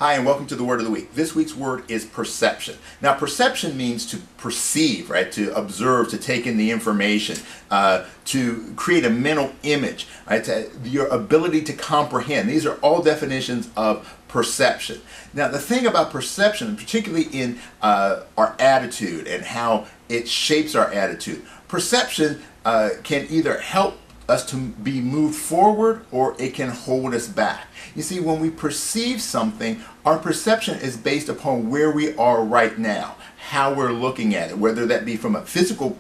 Hi, and welcome to the Word of the Week. This week's word is perception. Now, perception means to perceive, right? To observe, to take in the information, to create a mental image, right? Your ability to comprehend. These are all definitions of perception. Now, the thing about perception, particularly in our attitude and how it shapes our attitude, perception can either help us to be moved forward or it can hold us back. You see, when we perceive something, our perception is based upon where we are right now, how we're looking at it, whether that be from a physical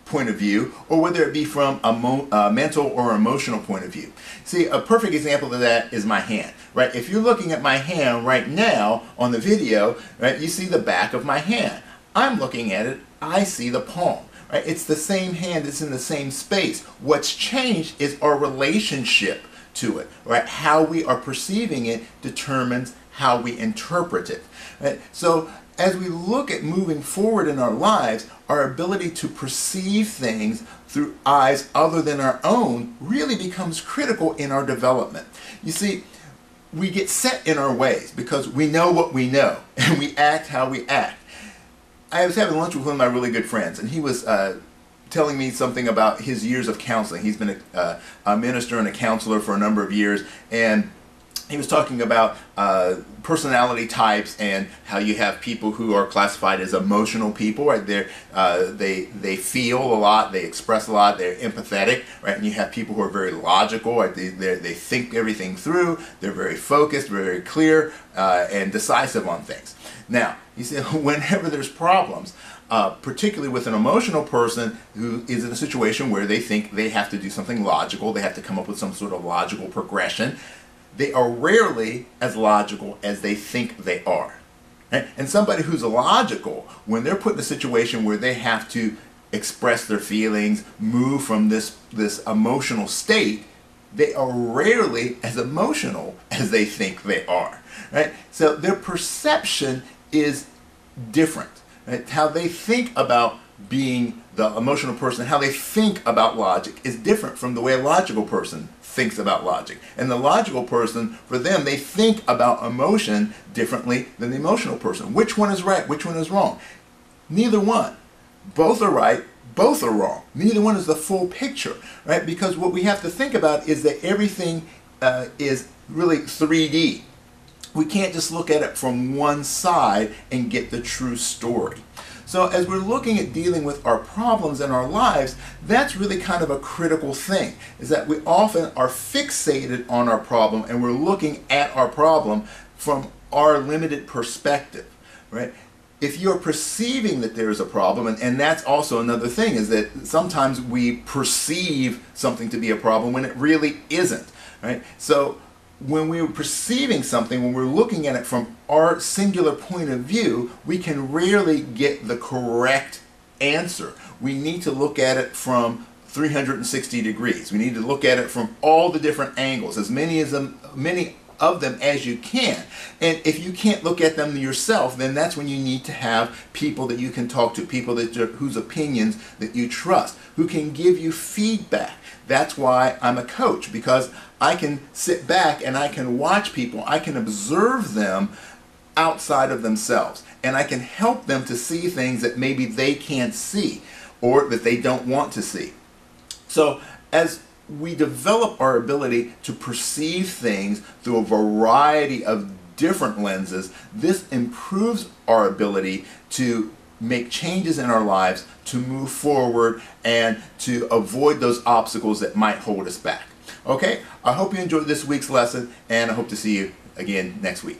point of view or whether it be from a mental or emotional point of view. See, a perfect example of that is my hand, right? If you're looking at my hand right now on the video, right, you see the back of my hand. I'm looking at it, I see the palm. Right? It's the same hand, it's in the same space. What's changed is our relationship to it. Right? How we are perceiving it determines how we interpret it. Right? So as we look at moving forward in our lives, our ability to perceive things through eyes other than our own really becomes critical in our development. You see, we get set in our ways because we know what we know and we act how we act. I was having lunch with one of my really good friends, and he was telling me something about his years of counseling. He's been a minister and a counselor for a number of years, and he was talking about personality types and how you have people who are classified as emotional people, right? They feel a lot, they express a lot, they're empathetic, right? And you have people who are very logical, right? They think everything through, they're very focused, very clear, and decisive on things. Now, you see, whenever there's problems, particularly with an emotional person who is in a situation where they think they have to do something logical, they have to come up with some sort of logical progression, they are rarely as logical as they think they are. Right? And somebody who's logical, when they're put in a situation where they have to express their feelings, move from this emotional state, they are rarely as emotional as they think they are. Right? So their perception is different. Right? How they think about being the emotional person, how they think about logic is different from the way a logical person thinks about logic. And the logical person, for them, they think about emotion differently than the emotional person. Which one is right? Which one is wrong? Neither one. Both are right. Both are wrong. Neither one is the full picture, right? Because what we have to think about is that everything is really 3D. We can't just look at it from one side and get the true story. So as we're looking at dealing with our problems in our lives, that's really kind of a critical thing, is that we often are fixated on our problem and we're looking at our problem from our limited perspective, right? If you're perceiving that there is a problem, and that's also another thing, is that sometimes we perceive something to be a problem when it really isn't, right? So when we're perceiving something, when we're looking at it from our singular point of view, we can rarely get the correct answer. We need to look at it from 360 degrees. We need to look at it from all the different angles, as many of them as you can. And if you can't look at them yourself, then that's when you need to have people that you can talk to, people whose opinions that you trust, who can give you feedback. That's why I'm a coach, because I can sit back and I can watch people, I can observe them outside of themselves, and I can help them to see things that maybe they can't see or that they don't want to see. So as we develop our ability to perceive things through a variety of different lenses, this improves our ability to make changes in our lives, to move forward, and to avoid those obstacles that might hold us back. Okay, I hope you enjoyed this week's lesson, and I hope to see you again next week.